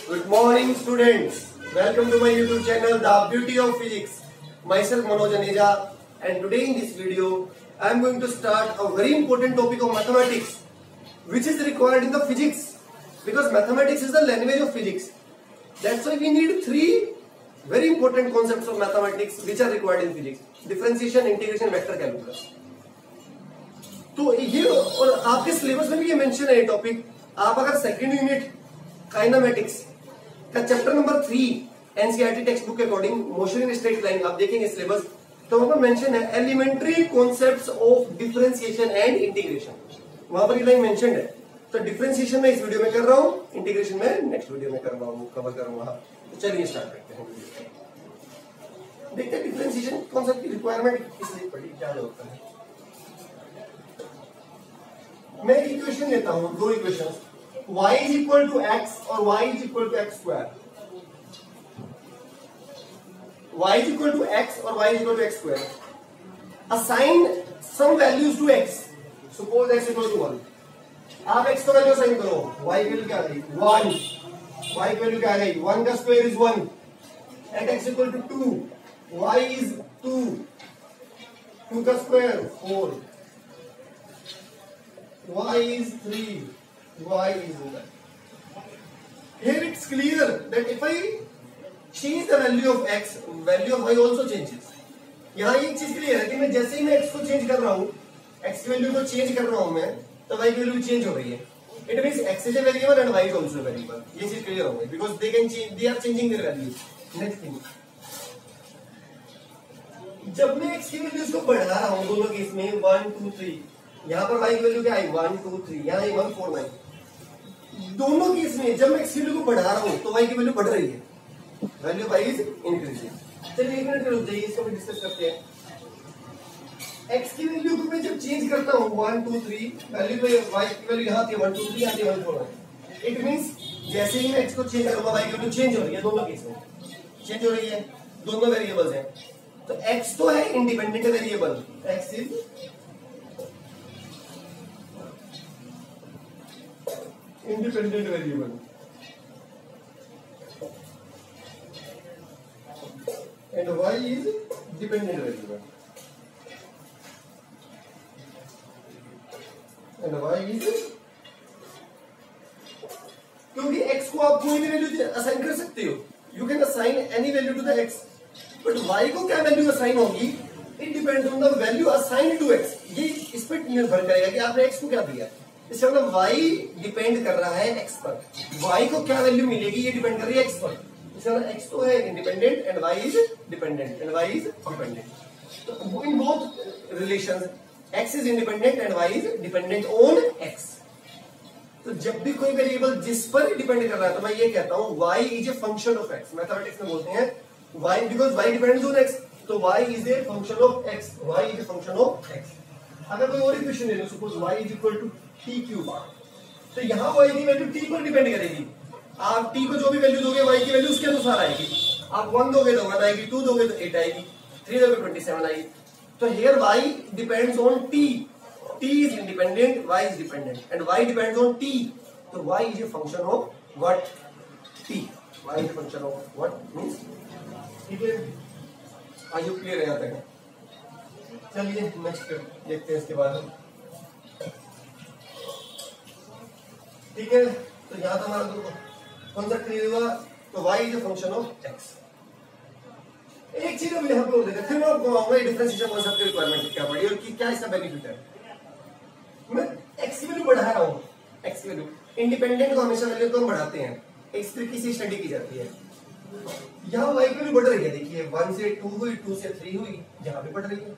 Good morning, students. Welcome to my YouTube channel, The Beauty of Physics. Myself Manoj Aneja, and today in this video, I am going to start a very important topic of mathematics, which is required in the physics, because mathematics is the language of physics. That's why we need three very important concepts of mathematics which are required in physics: differentiation, integration, vector calculus. तो ये और आपके syllabus में भी ये mention है ये topic. आप अगर सेकंड यूनिट काइनेमेटिक्स का chapter number 3 NCERT text book के according motion in straight line आप देखेंगे सिलेबस, तो वहां पर मेंशन है elementary concepts of differentiation and integration. वहां पर ये लाइन मेंशन है. तो डिफरेंशिएशन में इस वीडियो में कर रहा हूं, इंटीग्रेशन में नेक्स्ट वीडियो में कवर करूंगा. तो चलिए स्टार्ट करते हैं. देखते हैं डिफरेंशिएशन कॉन्सेप्ट की रिक्वायरमेंट किसलिए पड़ी, क्या होता है. मैं इक्वेशन लेता हूं, दो equations, y is equal to x और y is equal to x square. y is equal to x और y is equal to x square. Assign some values to x. Suppose x equal to 1. आप x का value assign करो. y की value क्या आ गई? 1. y की value क्या आ गई? 1 का square is 1. At x equal to 2. y is 2. 2 का square 4. y is 3. y is 1. Here it's clear that if I change the value of x, value of y also changes. यहाँ ये चीज clear है कि मैं जैसे ही मैं x को चेंज कर रहा हूँ, x की वैल्यू को चेंज कर रहा हूँ मैं, तो y की वैल्यू चेंज हो रही है. It means x is a variable and y is also a variable. ये चीज क्लियर हो गई because they can change, they are changing their values. Next thing, जब मैं x की वैल्यूज को बढ़ा रहा हूँ दोनों केस में 1 2 3, यहाँ पर y की वैल्यू क्या आई? 1 2 3, यहाँ आई 1 4 9. दोनों केस में जब मैं x की वैल्यू को बढ़ा रहा हूँ तो y की वैल्यू बढ़ रही है. Value y is increasing. चलिए एक मिनट रुक जाइए, इसको भी डिस्कस करते हैं. x की वैल्यू को मैं जब चेंज करता हूँ 1 2 3, वैल्यू पे y की वैल्यू यहाँ आती है 1 2 3, आती है 1 4 9. इट मींस जैसे ही मैं x को चेंज करूंगा y की वैल्यू चेंज हो रही है. दोनों केस में चेंज हो रही है. दोनों वेरिएबल्स हैं. तो x तो है independent variable, x is independent variable and y is dependent variable and y is, क्योंकि x को आप कोई भी वैल्यू असाइन कर सकते हो. You can assign any value to the x, but y को क्या वैल्यू असाइन होगी? It depends on the value assigned to x. ये इस पर निर्भर करेगा कि आपने x को क्या दिया. इससे मतलब y डिपेंड कर रहा है x पर. y को क्या वैल्यू मिलेगी ये डिपेंड कर रही है x पर. इससे मतलब x तो है independent and y is dependent and y is dependent. तो in both relations x is independent and y is dependent on x. तो जब भी कोई वेरिएबल जिस पर डिपेंड कर रहा है तो मैं ये कहता हूं y is a function of x. Mathematics में बोलते हैं y because y depends on x, तो y is a function of x. y is a function of x. अगर कोई और इक्वेशन ले लो, suppose y is equal to t cube, तो यहाँ y की वैल्यू t पर डिपेंड करेगी. आप t को जो भी वैल्यू दोगे y की वैल्यू उसके अनुसार आएगी. आप 1 दोगे तो 1 आएगी, 2 दोगे तो 8 आएगी, 3 दोगे 27 आएगी. तो here y depends on t. t is independent, y is dependent and y depends on t. तो y is a function of what? t. y is a function of what means. ठीक है, आर यू क्लियर है यहाँ तक? चलिए next देखते हैं इसके बाद. ठीक है, तो यहां तो हमारा कॉन्सेप्ट क्लियर हुआ. तो y is a function of x. एक चीज अब यहां पे और देखते हैं, फिर मैं आपको बताऊंगा डिफरेंशिएशन कॉन्सेप्ट की रिक्वायरमेंट क्या पड़ी और क्या इसका बेनिफिट है. मैं x की वैल्यू बढ़ा रहा हूं. x की वैल्यू इंडिपेंडेंट को हमेशा वैल्यू तो हम बढ़ाते हैं, इस तरीके से स्टडी की जाती है. यहां y की वैल्यू बढ़ रही है. देखिए 1 से 2 हुई, 2 से 3 हुई, यहां भी बढ़ रही है.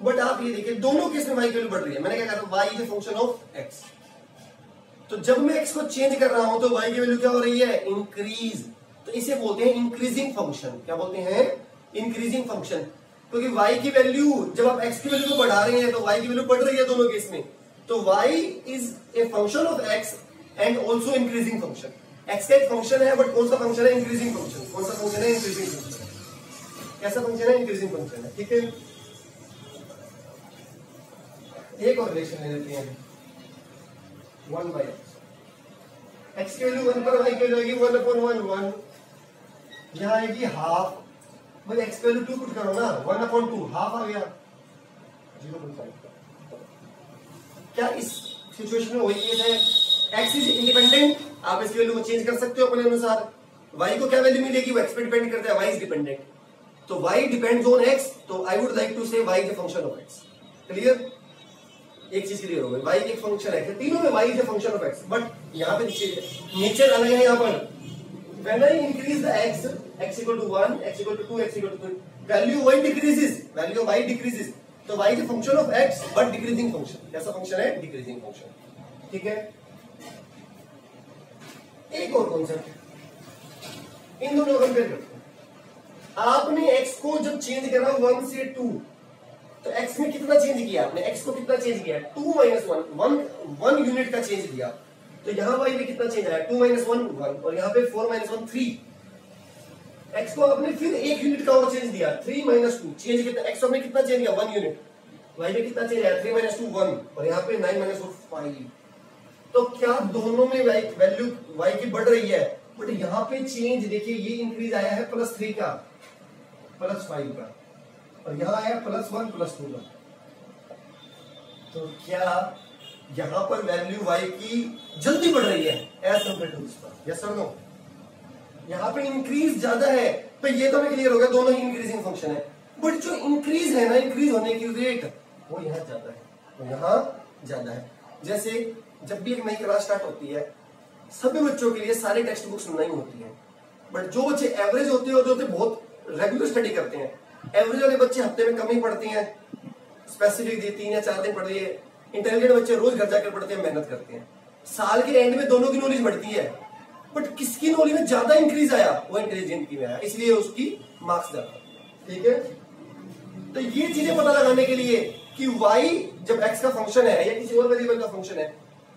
बट आप ये देखिए दोनों केस में y की वैल्यू बढ़ रही है. मैंने क्या कहा? y is a function of x. तो जब मैं x को चेंज कर रहा हूं तो y की वैल्यू क्या हो रही है? इंक्रीज. तो इसे बोलते हैं इंक्रीजिंग फंक्शन. क्या बोलते हैं? Increasing function. क्योंकि y की वैल्यू जब आप x की वैल्यू को बढ़ा रहे हैं तो y की वैल्यू बढ़ रही है दोनों केस में. तो y is a function of x and also increasing function. x का एक फंक्शन है, बट कौन सा फंक्शन है? Increasing function. कौन सा फंक्शन है? Increasing function. कैसा फंक्शन है? इंक्रीजिंग फंक्शन है. ठीक है, एक और रिलेशन ले लेते हैं 1/x. एक्स की वैल्यू 1 पर वाई की वैल्यू आएगी 1/1 यहाँ आएगी हाफ, भाई एक्स की वैल्यू 2 पुट करो ना, 1/2 हाफ आ गया 0.5। क्या इस सिचुएशन में वही केस है? एक्स इज इंडिपेंडेंट, आप इसकी वैल्यू को चेंज कर सकते हो अपने अनुसार। वाई को क्या वैल्यू मिलेगी, वो एक्स पे डिपेंड करता है, वाई इज डिपेंडेंट, तो वाई डिपेंड्स ऑन एक्स, तो I would like to say Y is a function of X. Clear? एक चीज क्लियर हो गई, वाई एक फंक्शन है, तीनों में Y is a function of X, but यहाँ पे नेचर अलग है। यहाँ पर when I increase the x equal to 1, x equal to 2, x equal to 3, value y decreases, value of y decreases, तो y is a function of x but decreasing function। कैसा function है? Decreasing function. ठीक है, एक और concept, इन दोनों को compare करते हैं। आपने x को जब चेंज करा 1 से 2, तो x में कितना चेंज किया आपने? x को कितना चेंज किया? 2 - 1 1 यूनिट का चेंज दिया, तो यहां y में कितना चेंज आया? 2 - 1 1, और यहां पे 4 - 1 3। x को आपने फिर 1 यूनिट का और चेंज दिया, 3 - 2 चेंज कितना? x को आपने कितना चेंज किया? 1 यूनिट। y में कितना चेंज आया? 3 - 2 1, और यहां पे 9 - 4 5। तो क्या दोनों में वैल्यू y की बढ़ रही है? बट यहां पे चेंज देखिए, ये इंक्रीज आया है +3 का, +5 का, और यहां आया +1 +2 का। तो क्या यहां पर वैल्यू y की जल्दी बढ़ रही है एज कंपेयर टू दिस पर? यस और नो? यहां पे इंक्रीज ज्यादा है, तो ये तो हमें क्लियर हो गया, दोनों ही इंक्रीजिंग फंक्शन है, बट जो इंक्रीज है ना, इंक्रीज होने की रेट वो यहां ज्यादा है, वो यहां ज्यादा है। जैसे जब भी एक नई क्लास स्टार्ट होती है, सभी बच्चों के लिए सारे टेक्स्ट बुक्स नहीं होती है, बट जो बच्चे एवरेज होते हैं, जो बहुत रेगुलर स्टडी करते हैं, एवरेज वाले बच्चे हफ्ते में कम ही पढ़ते हैं, स्पेसिफिक 3 या 4 दिन पढ़ लिए। इंटेलिजेंट बच्चे रोज घर जाकर पढ़ते हैं, मेहनत करते हैं, साल के एंड में दोनों की नॉलेज बढ़ती है, बट किसकी नॉलेज में ज्यादा इंक्रीज आया? वो इंटेलिजेंट की में आया, इसलिए उसकी मार्क्स ज्यादा। ठीक है, तो ये चीजें पता लगाने के लिए कि y जब x का फंक्शन है या किसी और वेरिएबल का फंक्शन है,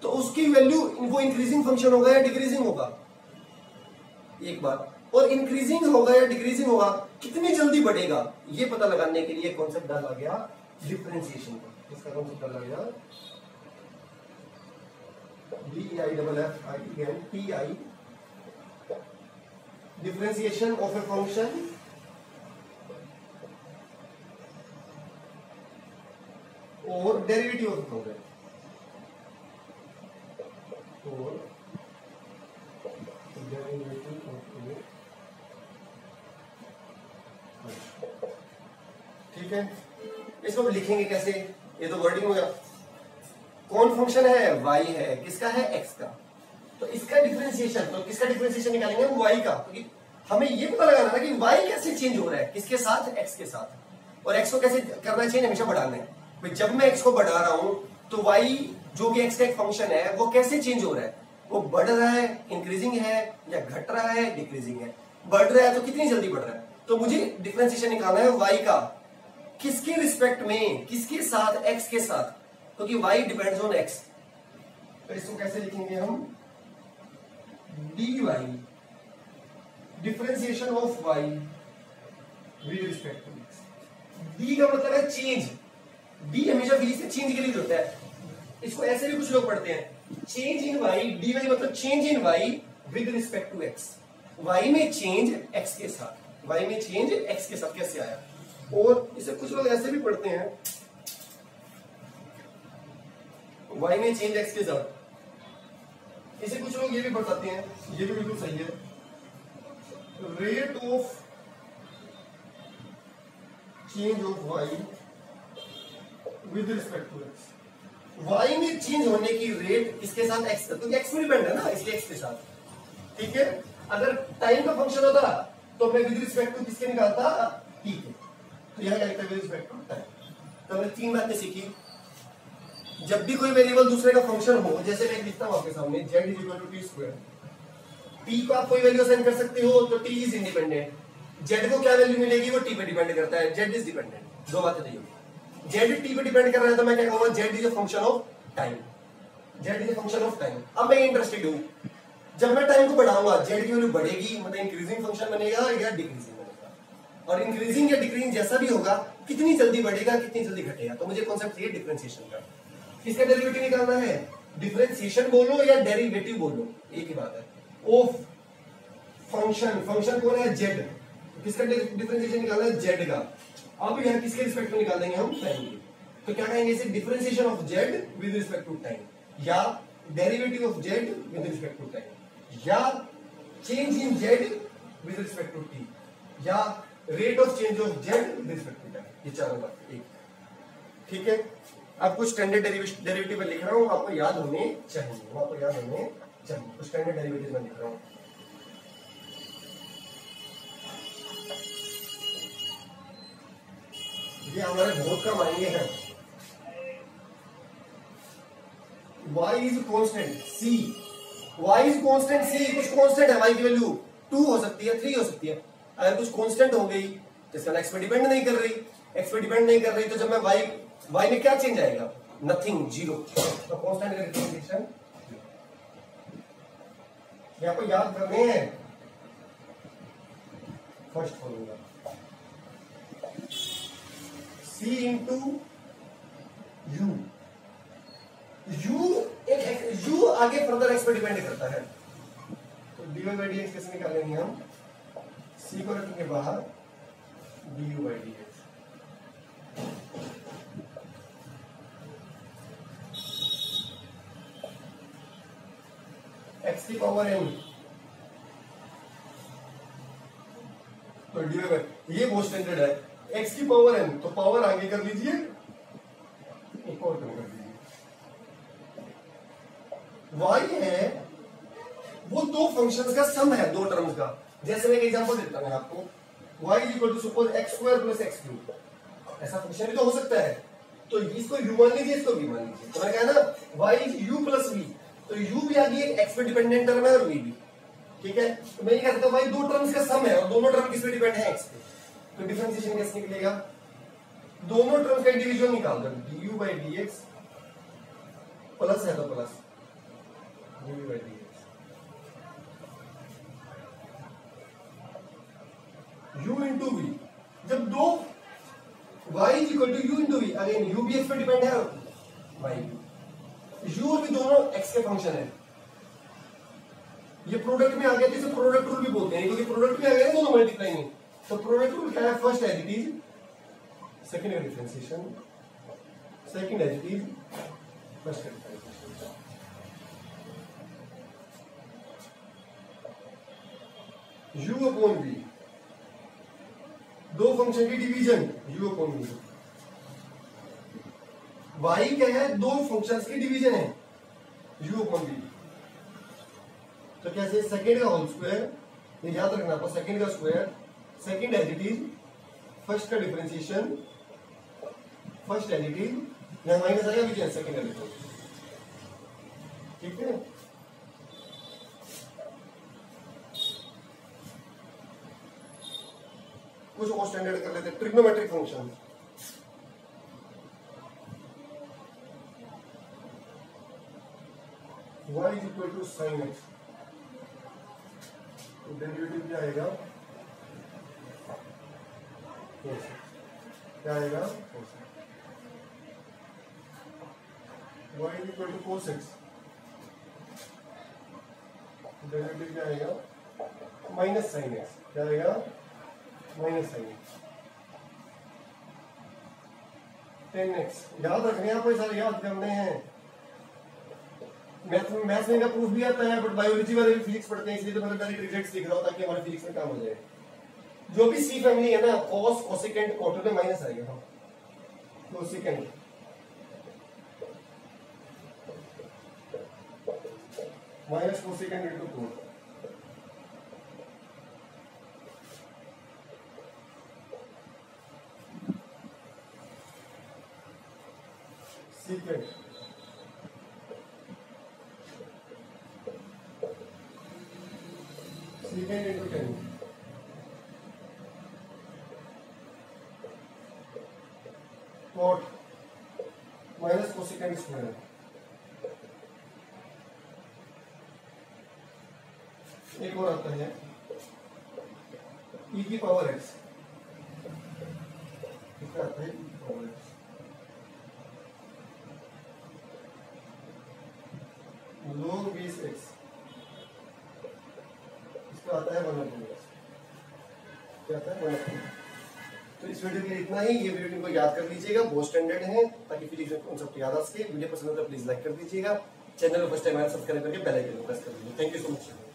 तो उसकी वैल्यू वो इंक्रीजिंग फंक्शन होगा या डिक्रीजिंग होगा, एक बात, और इंक्रीजिंग होगा या डिक्रीजिंग होगा, कितनी जल्दी बढ़ेगा, ये पता लगाने के लिए कॉन्सेप्ट डाला गया डिफरेंशिएशन का। इसका कॉन्सेप्ट डाला गया DEIFFIENTI, differentiation of a function और डेरिवेटिव ऑफ फंक्शन, और डेरिवेटिव ऑफ। ठीक है, इसको लिखेंगे कैसे? ये तो वर्डिंग हो गया। कौन फंक्शन है? y है, किसका है? x का। तो इसका डिफरेंशिएशन, तो किसका डिफरेंशिएशन निकालेंगे हम? y का, क्योंकि हमें ये पता लगाना था कि y कैसे चेंज हो रहा है, किसके साथ? x के साथ। और x को कैसे करना है? चेंज हमेशा बढ़ाना है। भाई जब मैं x को बढ़ा रहा हूं, तो y जो कि x का एक फंक्शन है, वो कैसे चेंज हो रहा है? वो बढ़ रहा है, इंक्रीजिंग है, या घट रहा है, डिक्रीजिंग है? बढ़ रहा है तो कितनी जल्दी बढ़ रहा है? तो मुझे डिफरेंशिएशन निकालना है y का, किसके रिस्पेक्ट में, किसके साथ? x के साथ, क्योंकि y डिपेंड्स ऑन x। तो इसको कैसे लिखेंगे हम? dy differentiation of y with respect to x। d का मतलब है चेंज, d हमेशा v से चेंज के लिए होता है। इसको ऐसे भी कुछ लोग पढ़ते हैं, चेंज इन y, dy मतलब change in y with respect to x। y में चेंज x के साथ, y में चेंज x के साथ कैसे आया? और इसे कुछ लोग ऐसे भी पढ़ते हैं, y में चेंज x के साथ। इसे कुछ लोग ये भी बताते हैं, ये भी बिल्कुल सही है, rate of change of y with respect to x। y में चेंज होने की रेट किसके साथ? x का, क्योंकि x में डिपेंड है ना, इसलिए x के साथ। ठीक है, अगर टाइम का फंक्शन होता तो मैं विद रिस्पेक्ट टू किसके निकालता? t के। तो यहां क्या लिखता है? With respect to time. तो हमने 3 बातें सीखी। जब भी कोई वेरिएबल दूसरे का फंक्शन हो, जैसे मैं लिखता हूं आपके सामने z = t², t को आप कोई वैल्यू असाइन कर सकते हो, तो t इज इंडिपेंडेंट। z को क्या वैल्यू मिलेगी वो t पे डिपेंड करता है, z इज डिपेंडेंट। दो बातें चाहिए, z t पे डिपेंड कर रहा है, तो मैं क्या कहूंगा? z is a function of time, z is a function of time. अब मैं इंटरेस्टेड हूं, जब मैं टाइम को बढ़ाऊंगा z की वैल्यू बढ़ेगी, मतलब इंक्रीजिंग फंक्शन बनेगा या डिक्रीजिंग बनेगा, और इंक्रीजिंग या डिक्रीजिंग जैसा भी होगा, कितनी जल्दी बढ़ेगा, कितनी जल्दी घटेगा। तो मुझे कॉन्सेप्ट चाहिए डिफरेंशिएशन का। किसका डेरिवेटिव निकालना है? डिफरेंशिएशन बोलो या डेरिवेटिव बोलो, एक ही बात है। ऑफ फंक्शन, फंक्शन कौन है? जेड। किसका डिफरेंशिएशन निकालना है? जेड का। अब यह किसके रिस्पेक्ट में निकाल देंगे हम? टाइम के। तो क्या कहेंगे इसे? Differentiation of z with respect to time, या derivative of z with respect to time, या change in z with respect to t, या rate of change of z with respect to time. ये चारों बात एक। ठीक है, अब कुछ स्टैंडर्ड डेरिवेटिव में लिख रहा हूं, आपको याद होने चाहिए, आपको याद होने चाहिए। कुछ स्टैंडर्ड डेरिवेटिव में लिख रहा हूं। ये हमारे बहुत कम आएंगे हैं। y is constant c, y is constant c, कुछ कॉन्स्टेंट है y की वैल्यू 2 हो सकती है, 3 हो सकती है। अगर कुछ कॉन्स्टेंट हो गई तो इसका x पे डिपेंड नहीं कर रही, x पे डिपेंड नहीं कर रही, तो जब मैं y में क्या चेंज आएगा? Nothing, zero. तो कॉन्स्टेंट का रिप्रेजेंटेशन ये आपको याद करने हैं। First formula c into u, u आगे फर्दर x पे डिपेंड करता है। तो dy बाई dx कैसे निकालेंगे हम? c को रखेंगे बाहर, du बाई dx। x की पावर n, तो dy बाई, ये बहुत स्टैंडर्ड है। x की पावर n, तो पावर आगे कर लीजिए, एक और कम कर दीजिए। y है वो दो फंक्शंस का सम है, दो टर्म्स का। जैसे मैं एक एग्जांपल देता हूं आपको, y is equal to suppose x square plus x cube, ऐसा फंक्शन भी तो हो सकता है। तो इसको u मान लीजिए, इसको v मान लीजिए। तो मैंने कहा ना y is u plus v, तो u भी आ गई एक x पे डिपेंडेंट टर्म है और v भी। ठीक है, तो मैं ये कह सकता हूं भाई दो टर्म्स का सम है और दोनों टर्म किस पे डिपेंड है? x पे। तो डिफरेंशिएशन कैसे निकलेगा? दोनों टर्म्स का इंडिविजुअल निकाल दो, du बाई dx प्लस है तो plus du by dx, u into v। जब दो y is equal to u into v, again u भी x पे डिपेंड है और y भी, u और v दोनों x के फंक्शन है। ये प्रोडक्ट में आ गया, जिसे प्रोडक्ट रूल भी बोलते हैं, क्योंकि प्रोडक्ट में आ गया दोनों मल्टीप्लाई में। तो प्रोडक्ट रूल क्या है? First as it is, second का differentiation, second as it is, first का डिफरेंशिएशन। u अपॉन v, दो फंक्शन की division u upon v। y क्या है? दो फंक्शंस की डिवीजन है u अपॉन v। तो कैसे? सेकंड का होल स्क्वायर, ये याद रखना आपको, सेकंड का square, second as it is, first का differentiation, first as it is, यहां माइनस आएगा बीच सेकंड का डिफरेंशिएशन। ठीक है, कुछ और स्टैंडर्ड कर लेते हैं। Trigonometric function, y is equal to sine x, तो डेरिवेटिव क्या आएगा? क्या आएगा? y is equal to cos x, derivative क्या आएगा? Minus sine x। क्या आएगा? Minus sine x। 10x याद रखने, आपको सारे याद करने हैं। मैथ्स में का प्रूफ भी आता है, बट बायोलॉजी वाले भी फिजिक्स पढ़ते हैं, इसलिए तो मैं डायरेक्ट रिजल्ट्स लिख रहा हूं ताकि हमारे फिजिक्स में काम हो जाए। जो भी सी फैमिली है ना, कॉस, कोसेकेंट, कॉटन में माइनस आएगा। हाँ, cosecant minus cosecant into cot, secant secant into tan, cot minus cosecant square, एक और आता है e की पावर x, इसका आता है e की power x। log base x इसका आता है 1/2, क्या आता है 1/2। तो इस वीडियो के लिए इतना ही। ये वीडियो को याद कर लीजिएगा, बहुत स्टैंडर्ड है, ताकि फिजिक्स में कॉन्सेप्ट याद आ सके। वीडियो पसंद हो तो प्लीज लाइक कर दीजिएगा, चैनल को फर्स्ट टाइम आया सब्सक्राइब करके बेल आइकन को प्रेस कर दीजिए। Thank you so much.